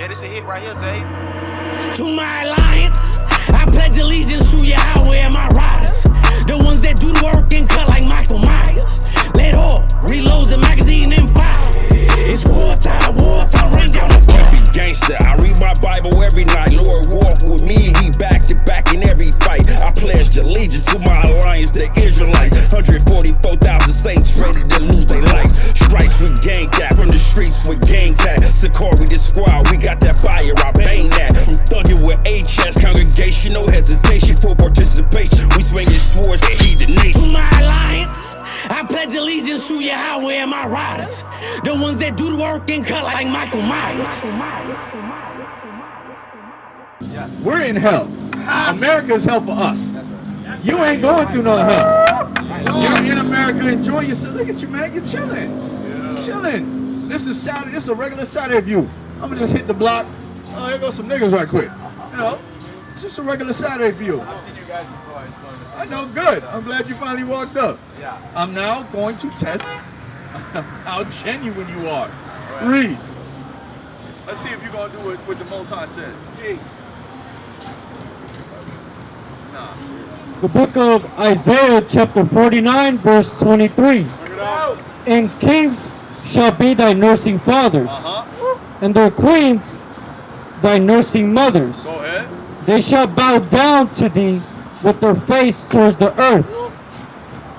Yeah, this a hit right here, Zay. To my alliance, I pledge allegiance to Yahweh and my riders. The ones that do the work and cut like Michael Myers. Let all reload the magazine and fire. It's wartime, run down the fire. Be gangster, I read my Bible every night. Lord walk with me, he back to back in every fight. I pledged allegiance to my alliance, the Israelite. 144,000 saints ready to lose their life. Stripes with gang cap, from the streets with gang tag. Sicarii the squad, we got that fire, I bang that. From thugging with HS, congregation, no hesitation for participation. We swinging swords and heed the nation. To my alliance, I pledge allegiance to Yahweh and my riders. The ones that do the work and cut like Michael Myers. We're in hell. America is hell for us. You ain't going through no hell. You're in America, enjoy yourself. Look at you, man. You're chilling. Chilling. This is Saturday. This is a regular Saturday view. I'm gonna just hit the block. Oh, here goes some niggas right quick. You know, it's just a regular Saturday view. I've seen you guys before. It's going to I know, good. I'm glad you finally walked up. Yeah. I'm now going to test how genuine you are. Read. Let's see if you're going to do what the Most High said. Nah. The book of Isaiah chapter 49 verse 23. Bring it out. And kings shall be thy nursing fathers, and their queens thy nursing mothers. Go ahead. They shall bow down to thee with their face towards the earth.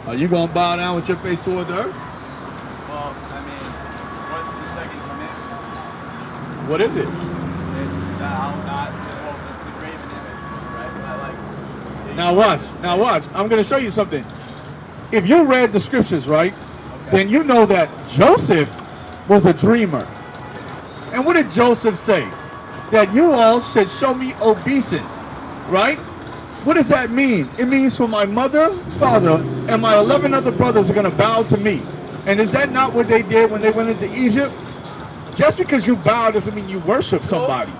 Are you going to bow down with your face toward the earth? Well, I mean, what's the second commandment? What is it? It's thou not to the graven image, right? But Now watch. I'm going to show you something. If you read the scriptures, right, then you know that Joseph was a dreamer. And what did Joseph say? That you all should show me obeisance, right? What does that mean? It means for my mother, father, and my 11 other brothers are going to bow to me. And is that not what they did when they went into Egypt? Just because you bow doesn't mean you worship somebody.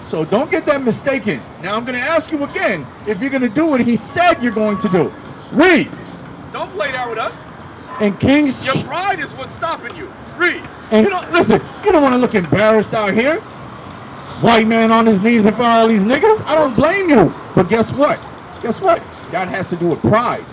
So don't get that mistaken. Now I'm going to ask you again if you're going to do what he said you're going to do. Read. Don't play that with us. And kings Your pride is what's stopping you. Read. And- You don't listen. You don't want to look embarrassed out here. White man on his knees in front of all these niggas. I don't blame you. But guess what? Guess what? That has to do with pride.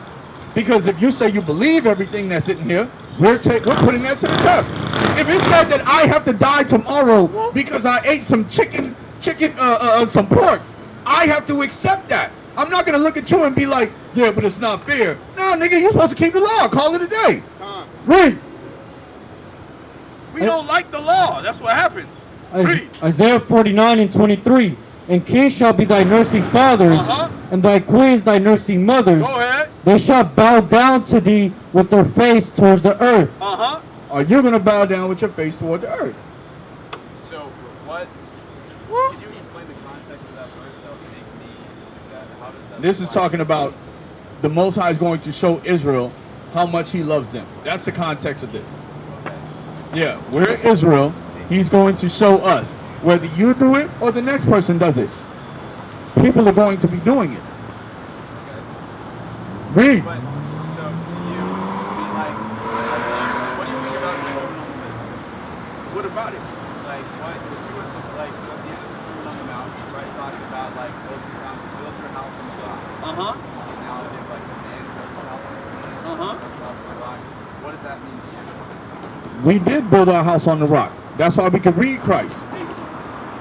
Because if you say you believe everything that's in here, we're putting that to the test. If it said that I have to die tomorrow because I ate some some pork, I have to accept that. I'm not gonna look at you and be like, yeah, but it's not fair. No, nigga, you're supposed to keep the law. Call it a day. Read. We don't like the law. That's what happens. Read. Isaiah 49 and 23. And kings shall be thy nursing fathers, and thy queens thy nursing mothers. Go ahead. They shall bow down to thee with their face towards the earth. Are you gonna bow down with your face toward the earth? So, what? Can you explain the context of that verse, though? How does that This is talking about the Most High is going to show Israel how much he loves them. That's the context of this. Yeah, we're Israel. He's going to show us. Whether you do it or the next person does it. People are going to be doing it. Read. But, so, to you, I mean, like, what do you think about children on the mission? What about it? Like, what, if you was to, like, so at the end of the Sermon on the Mount, he's right talking about, like, build your house on the rock. And now it's like, the man built a house on the sand, built a house on the rock. What does that mean to you? We did build our house on the rock. That's why we could read Christ.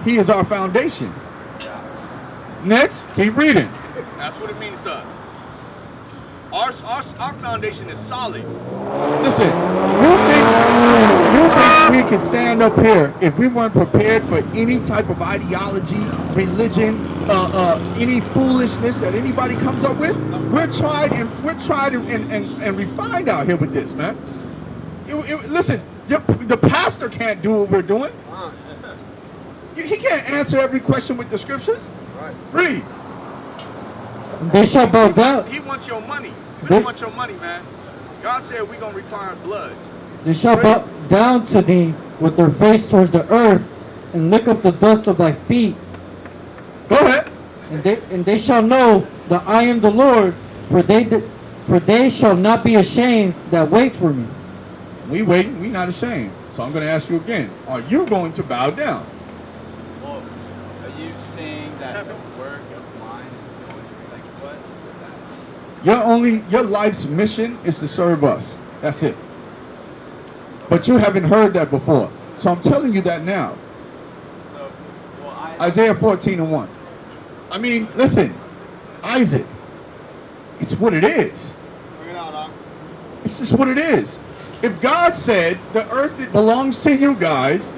He is our foundation. Next, keep reading. That's what it means to us. Our foundation is solid. Listen, you think we could stand up here if we weren't prepared for any type of ideology, religion, any foolishness that anybody comes up with? We're tried and refined out here with this, man. Listen, the pastor can't do what we're doing. He can't answer every question with the scriptures. Read. They shall bow down. He wants your money. We don't want your money, man. God said we're going to require blood. They shall bow down to thee with their face towards the earth, and lick up the dust of thy feet. Go ahead. And they shall know that I am the Lord, for they shall not be ashamed that wait for me. We waiting. We not ashamed. So I'm going to ask you again. Are you going to bow down? Well, you saying that the work of mine is doing, like, what does that mean? Your life's mission is to serve us. That's it. But you haven't heard that before. So I'm telling you that now. So, well, Isaiah 14:1. I mean, listen, Isaac, it's what it is. Bring it out, Doc. It's just what it is. If God said the earth it belongs to you guys,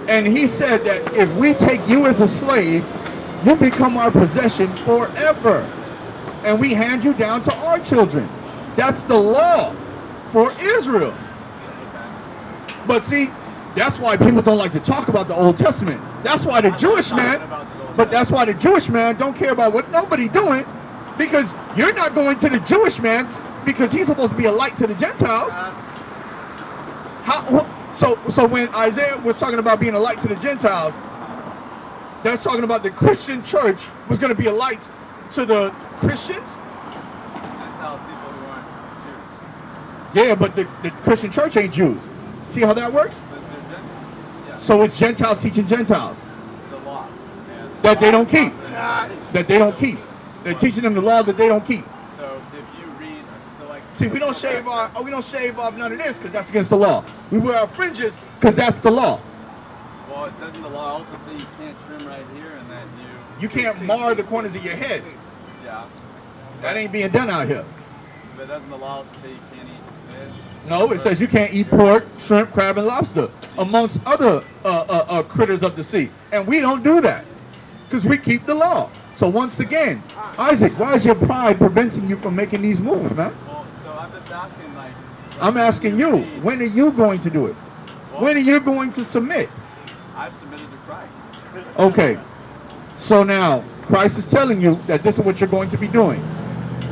and he said that if we take you as a slave, you become our possession forever. And we hand you down to our children. That's the law for Israel. But see, that's why people don't like to talk about the Old Testament. That's why the Jewish man, that's why the Jewish man don't care about what nobody doing, because you're not going to the Jewish man's because he's supposed to be a light to the Gentiles. So when Isaiah was talking about being a light to the Gentiles, that's talking about the Christian church was going to be a light to the Christians. Gentiles, people who aren't Jews. Yeah, but the Christian church ain't Jews. See how that works? But they're Gentiles. Yeah. So it's Gentiles teaching Gentiles The law. that they don't keep. That they don't keep. They're teaching them the law that they don't keep. So if you read, so like. See, we don't shave off none of this because that's against the law. We wear our fringes because that's the law. Well, doesn't the law also say you can't trim right here and that You can't mar the corners of your head. Yeah. That ain't being done out here. But doesn't the law also say you can't eat fish? No, it says you can't eat pork, shrimp, crab, and lobster, amongst other critters of the sea. And we don't do that because we keep the law. So once again, Isaac, why is your pride preventing you from making these moves, man? Well, so I'm just asking, like I'm asking you, when are you going to do it? When are you going to submit? I've submitted to Christ. Okay, so now Christ is telling you that this is what you're going to be doing.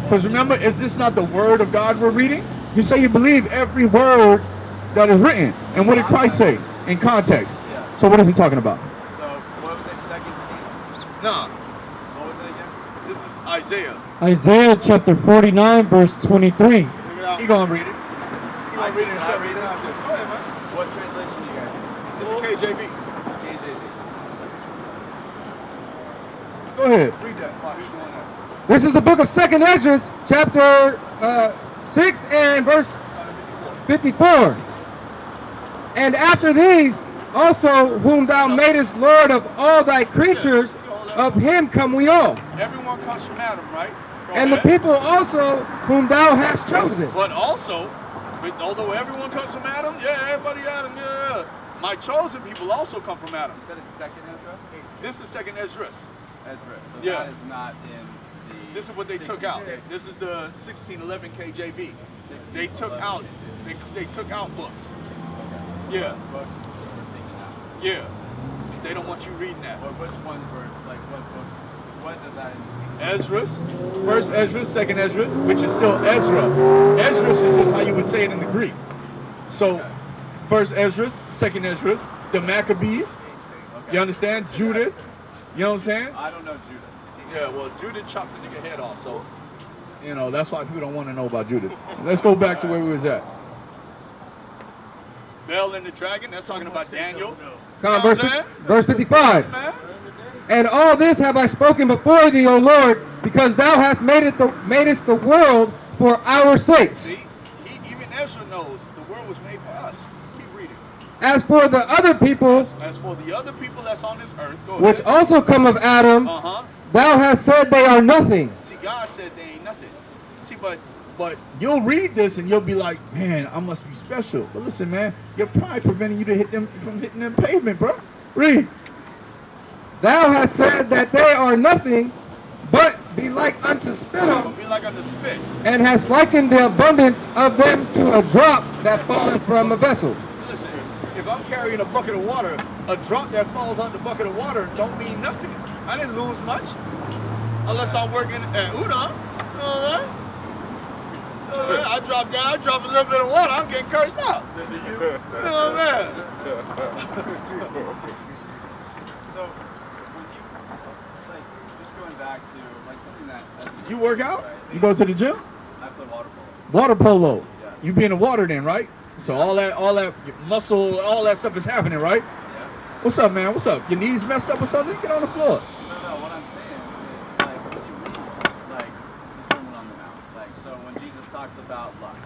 Because remember, is this not the word of God we're reading? You say you believe every word that is written. And what did Christ say in context? Yeah. So what is he talking about? So what was it? 2 Kings? Nah, What was it again? this is Isaiah. Isaiah chapter 49, verse 23. Bring it out. He gonna read it. He gonna read it and tell me the context. Go ahead, man. What translation do you guys use? This is KJV. KJV. Go ahead. Read that. Who's doing that? This is the book of 2nd Ezra, chapter 6 and verse 54. And after these, also whom thou madest Lord of all thy creatures, of him come we all. Everyone comes from Adam, right? Go And the ahead. people also whom thou hast chosen. But also, although everyone comes from Adam, yeah, everybody Adam, yeah. My chosen people also come from Adam. You said it's 2nd Ezra? This is 2nd Ezra. Ezra. So Yeah. that is not in the... This is what they took out. This is the 1611 KJV. They took out, they took out books. Yeah, Books were taken out. yeah. They don't want you reading that. Well, which ones were, like, what books, what does that include? Ezra's, first Ezra, second Ezra, which is still Ezra. Ezra is just how you would say it in the Greek. So, first Ezra, second Ezra, the Maccabees, Okay. you understand? Judith, you know what I'm saying? I don't know Judah. Yeah, well, Judith chopped the nigga head off, so, you know, that's why people don't want to know about Judith. Let's go back to where we was at. Bel and the dragon, that's talking about Daniel. Come on, You know what I'm saying? verse 55. Man. And all this have I spoken before thee, O Lord, because thou hast madest the world for our sakes. See, even Ezra knows the world was made for us. Keep reading. As for the other peoples, As for the other people that's on this earth, go which ahead. also come of Adam, Uh-huh. thou hast said they are nothing. See, God said they ain't nothing. See, but you'll read this and you'll be like, man, I must be special. But listen, man, your pride preventing you to from hitting them pavement, bro. Read. Thou hast said that they are nothing, but be like unto spittle, Be like on the spit. and hast likened the abundance of them to a drop that falleth from a vessel. Listen, if I'm carrying a bucket of water, a drop that falls out the bucket of water don't mean nothing. I didn't lose much. Unless I'm working at Udon. You know what I drop down, I drop a little bit of water, I'm getting cursed out. You know what I'm saying? So, when you, like, just going back to, like, something that... You work out? You go to the gym? I play water polo. Water polo. Yeah. You be in the water then, right? So all that muscle, all that stuff is happening, right? Yeah. What's up, man? What's up? Your knees messed up or something? Get on the floor. No, what I'm saying is, like, when you read, like, the Sermon on the Mount, like, so when Jesus talks about lust,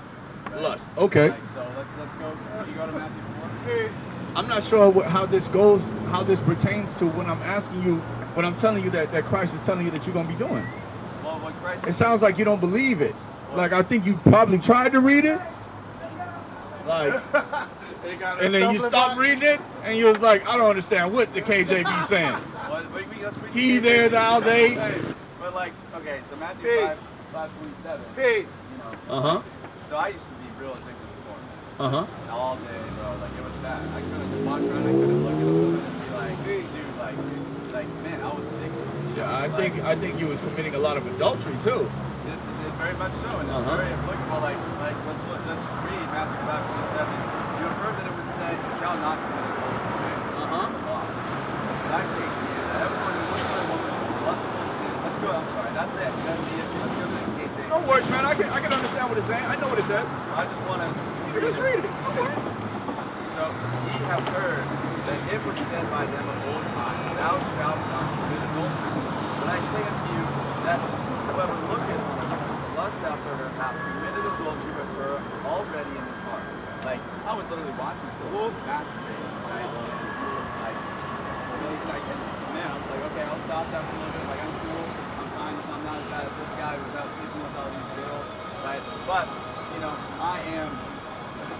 right? Lust. Okay. Like, so let's go. You go to Matthew 4. I'm not sure how this goes, how this pertains to when I'm asking you, when I'm telling you that Christ is telling you that you're going to be doing. Well, what Christ It sounds like you don't believe it. Like, I think you probably tried to read it. Like, and then you stopped reading it, and you was like, I don't understand what the KJB saying. He there, thou, they. But like, okay, so Matthew 5:27. You know. So I used to be real addicted to porn. All day, bro. Like it was bad. I couldn't walk around. I couldn't look at a woman and be like, dude, like, man, I was addicted. Yeah, I think you was committing a lot of adultery too. It's very much so, and it's very applicable. Like let's just read Matthew 5:27. You have heard that it was said, "You shall not commit adultery." But I say to you that everyone who looks at a woman lustful sin. Let's go. I'm sorry. That's the issue. Let's go to the KJV. No worries, man. I can understand what it's saying. I know what it says. I just want to. You just read it. Okay. So ye have heard that it was said by them of old time, "Thou shalt not commit adultery." But I say unto you that whosoever looketh on a woman to lust after her hath committed adultery with her already in his heart. Like I was literally watching people masturbating, right? Man, I was like, okay, I'll stop that for a little bit. Like I'm cool, I'm fine. I'm not as bad as this guy without sleeping with all these girls, right? But you know, I am.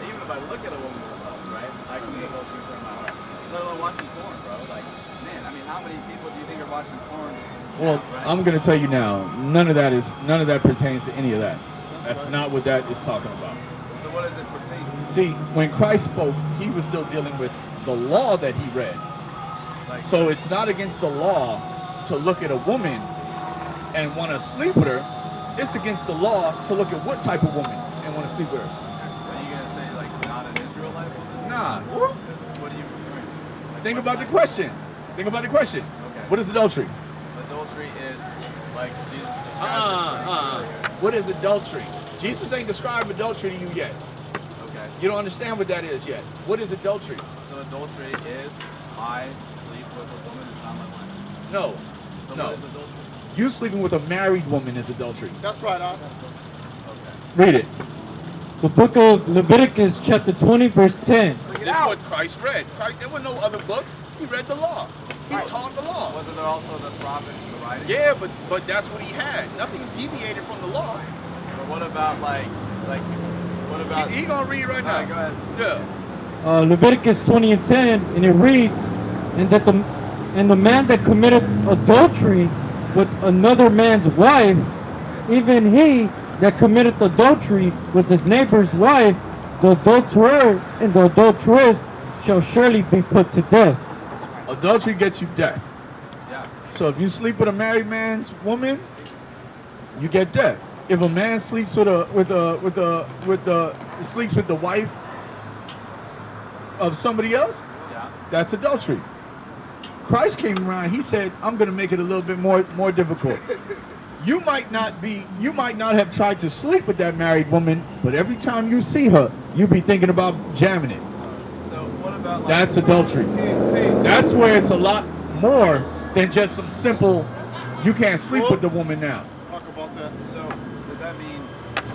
Even if I look at a woman with lust, right? I can get those things in my heart. Let alone watching porn, bro. Like, man, I mean, how many people do you think are watching porn? Well, right? I'm gonna tell you now. None of that pertains to any of that. That's not what that is talking about. So what does it pertain to? See, when Christ spoke, he was still dealing with the law that he read. Like, So it's not against the law to look at a woman and want to sleep with her. It's against the law to look at what type of woman and want to sleep with her. are you gonna say like not an Israelite woman? Nah. What do you mean? Like, Think about the question. Think about the question. Okay. What is adultery? Adultery is like Jesus described it. What is adultery? Jesus ain't described adultery to you yet. Okay. You don't understand what that is yet. What is adultery? So adultery is I sleep with a woman who's not my wife. No. So No. what is adultery? You sleeping with a married woman is adultery. That's right, Okay. Read it. The book of Leviticus chapter 20 verse 10. This is what Christ read. There were no other books. He read the law. He taught the law. Wasn't there also the prophets and the writings? Yeah, but that's what he had. Nothing deviated from the law. But what about what about? He gonna read right now. Alright, go ahead. Yeah. Leviticus 20 and 10, and it reads, and the man that committed adultery with another man's wife, even he that committed adultery with his neighbor's wife, the adulterer and the adulteress shall surely be put to death. Adultery gets you death. Yeah. So if you sleep with a married man's woman, you get death. If a man sleeps with sleeps with the wife of somebody else, Yeah. that's adultery. Christ came around, he said, I'm gonna make it a little bit more difficult. You might not have tried to sleep with that married woman, but every time you see her, you be thinking about jamming it. So what about like? That's adultery. That's where it's a lot more than just some simple, you can't sleep with the woman now. Talk about that. So does that mean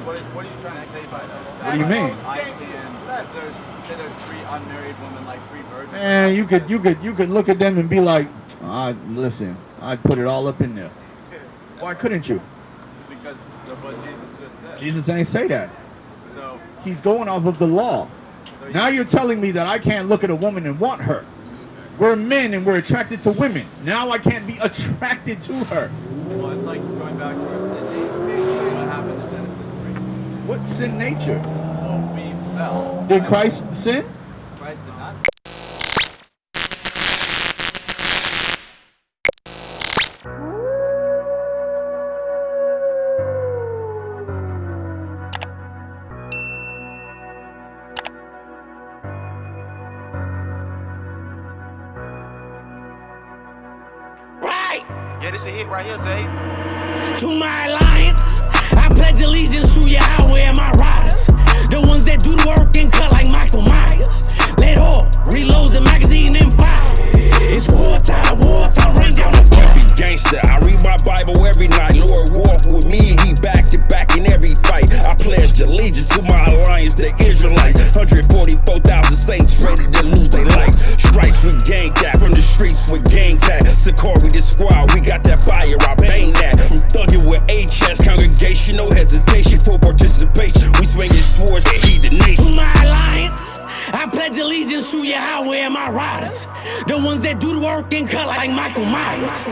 what are you trying to say by that? What do you mean? I can. Say there's 3 unmarried women, like 3 virgins. Man, you could look at them and be like, listen, I'd put it all up in there. Why couldn't you? Because of what Jesus just said. Jesus ain't say that. So He's going off of the law. Now you're telling me that I can't look at a woman and want her. We're men and we're attracted to women. Now I can't be attracted to her. well, it's like going back to our sin nature. What happened in Genesis 3? What sin nature? Well, we fell. Did Christ sin? Christ did not. Right. Yeah, this a hit right here, Zay. To my alliance, I pledge allegiance to Yahweh and my riders. The ones that do the work and cut like Michael Myers. Let all reload the magazine and fire. participation. We swinging swords at heathen To nations. my alliance, I pledge allegiance to Yahweh and my riders, the ones that do the work and cut like Michael Myers.